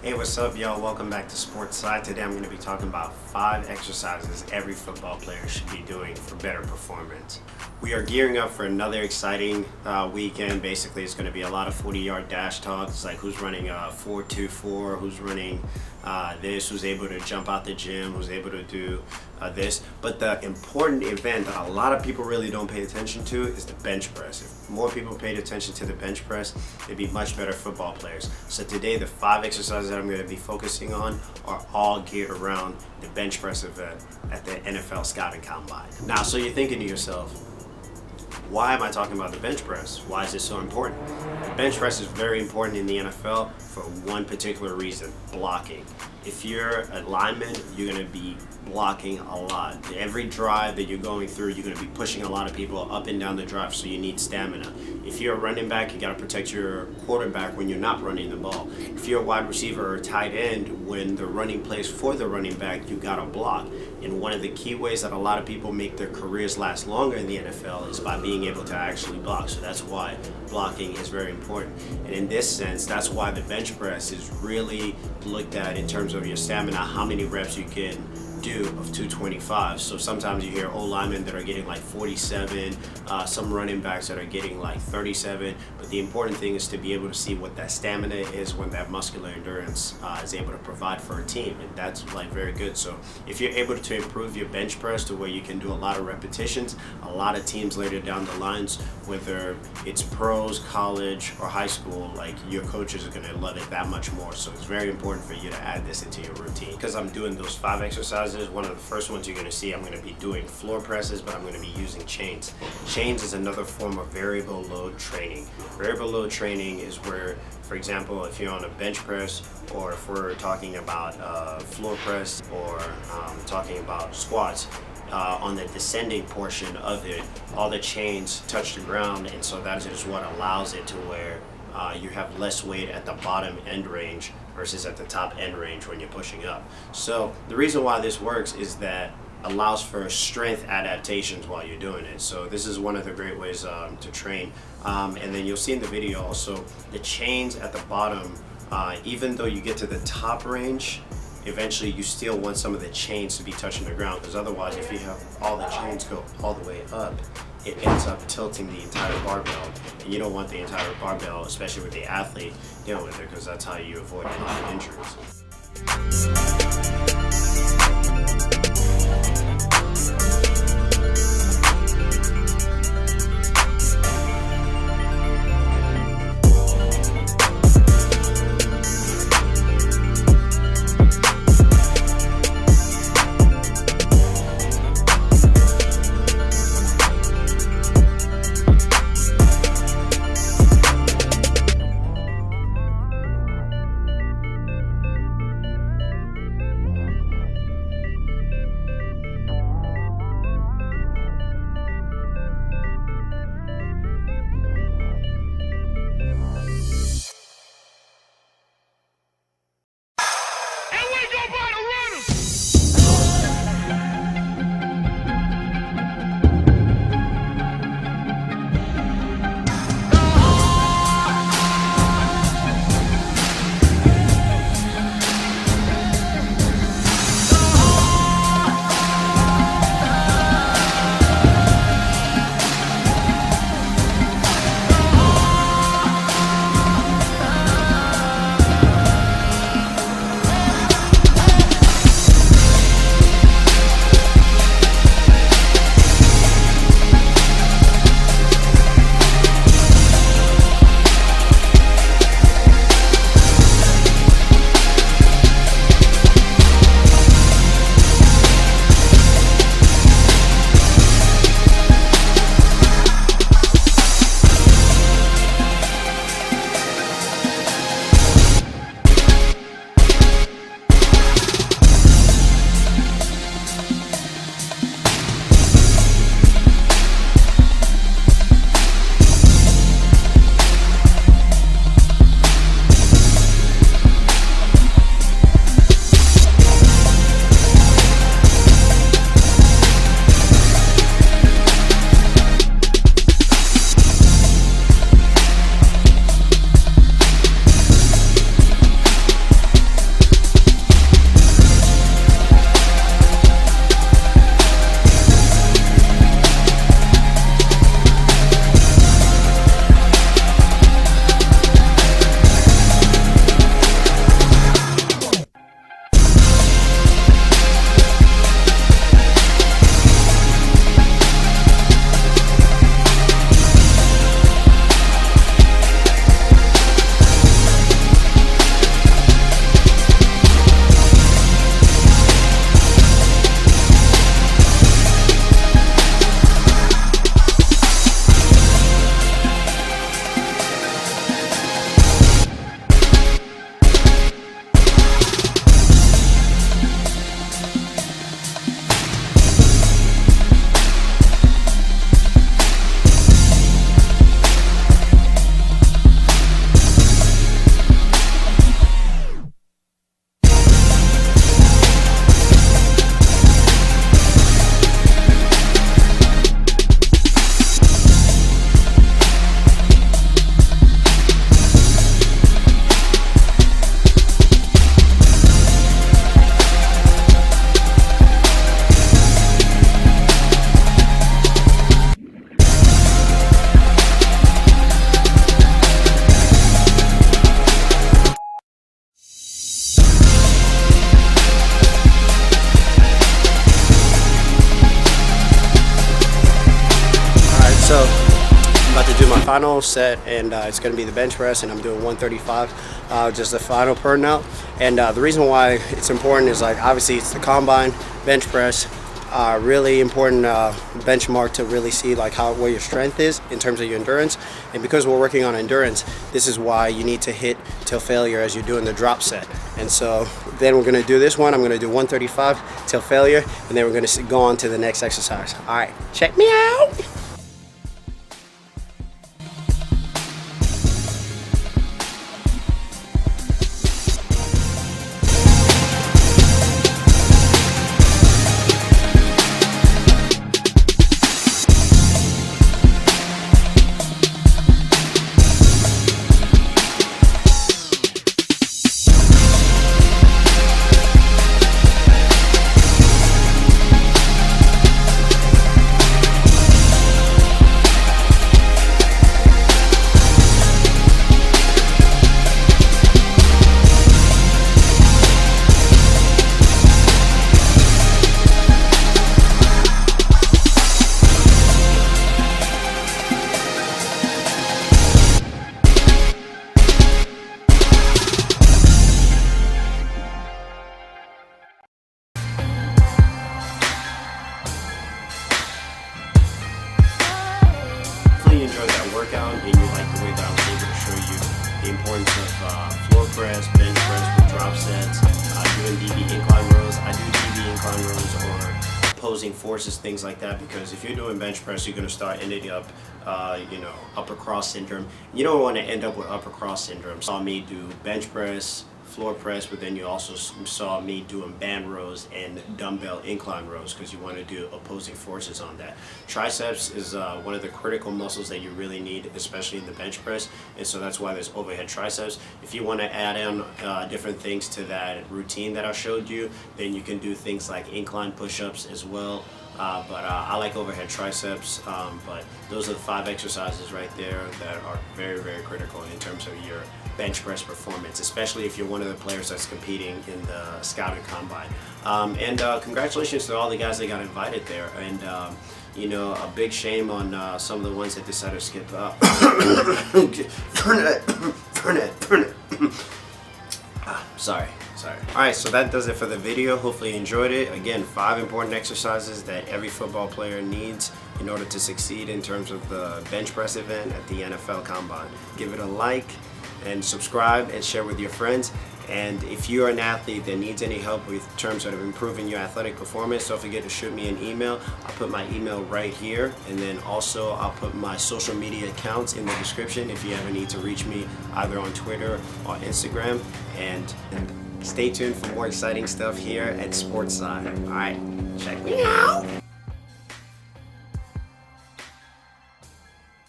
Hey, what's up, y'all? Welcome back to Sports Side. Today I'm going to be talking about 5 exercises every football player should be doing for better performance. We are gearing up for another exciting weekend. Basically, it's going to be a lot of 40-yard dash talks, like who's running 4.24, who's running this, who's able to jump out the gym, who's able to do this. But the important event that a lot of people really don't pay attention to is the bench press. If more people paid attention to the bench press, they'd be much better football players. So today, the 5 exercises that I'm going to be focusing on are all geared around the bench press event at the NFL Scouting Combine. Now, so you're thinking to yourself, why am I talking about the bench press? Why is it so important? The bench press is very important in the NFL for one particular reason: blocking. If you're a lineman, you're going to be blocking a lot. Every drive that you're going through, you're going to be pushing a lot of people up and down the drive, so you need stamina. If you're a running back, you got to protect your quarterback when you're not running the ball. If you're a wide receiver or a tight end, when the running plays for the running back, you got to block. And one of the key ways that a lot of people make their careers last longer in the NFL is by being able to actually block. So that's why blocking is very important. And in this sense, that's why the bench press is really looked at in terms of your stamina, how many reps you can do of 225. So sometimes you hear old linemen that are getting like 47, some running backs that are getting like 37, but the important thing is to be able to see what that stamina is when that muscular endurance is able to provide for a team, and that's like very good. So if you're able to improve your bench press to where you can do a lot of repetitions, a lot of teams later down the lines, whether it's pros, college, or high school, like your coaches are going to love it that much more. So it's very important for you to add this into your routine. Because I'm doing those 5 exercises, one of the first ones you're going to see, I'm going to be doing floor presses, but I'm going to be using chains. Chains is another form of variable load training. Variable load training is where, for example, if you're on a bench press, or if we're talking about floor press, or talking about squats, on the descending portion of it, all the chains touch the ground, and so that is what allows it to where you have less weight at the bottom end range versus at the top end range when you're pushing up. So the reason why this works is that allows for strength adaptations while you're doing it. So this is one of the great ways to train. And then you'll see in the video also the chains at the bottom, even though you get to the top range, eventually you still want some of the chains to be touching the ground, because otherwise if you have all the chains go all the way up, it ends up tilting the entire barbell, and you don't want the entire barbell, especially with the athlete, dealing with it, because that's how you avoid a lot of injuries. final set, and it's going to be the bench press, and I'm doing 135, just the final burnout. And the reason why it's important is, like, obviously it's the combine, bench press, really important benchmark to really see like where your strength is in terms of your endurance. And because we're working on endurance, this is why you need to hit till failure as you're doing the drop set. And so then we're going to do this one. I'm going to do 135 till failure, and then we're going to go on to the next exercise. All right, check me out. Hopefully you enjoyed that workout and you like the way that I was able to show you the importance of floor press, bench press with drop sets, doing DB incline rows. I do DB incline rows or opposing forces, things like that, because if you're doing bench press, you're going to start ending up, upper cross syndrome. You don't want to end up with upper cross syndrome. You saw me do bench press, floor press, but then you also saw me doing band rows and dumbbell incline rows because you want to do opposing forces on that. Triceps is one of the critical muscles that you really need, especially in the bench press, and so that's why there's overhead triceps. If you want to add in different things to that routine that I showed you, then you can do things like incline push-ups as well. But I like overhead triceps, but those are the 5 exercises right there that are very, very critical in terms of your bench press performance, especially if you're one of the players that's competing in the Scouting Combine. And congratulations to all the guys that got invited there. And a big shame on some of the ones that decided to skip out. Sorry. Alright, so that does it for the video. Hopefully you enjoyed it. Again, 5 important exercises that every football player needs in order to succeed in terms of the bench press event at the NFL Combine. Give it a like and subscribe and share with your friends. And if you're an athlete that needs any help with terms of improving your athletic performance, don't forget to shoot me an email. I'll put my email right here, and then also I'll put my social media accounts in the description if you ever need to reach me either on Twitter or Instagram. And stay tuned for more exciting stuff here at Sportside. All right, check me out.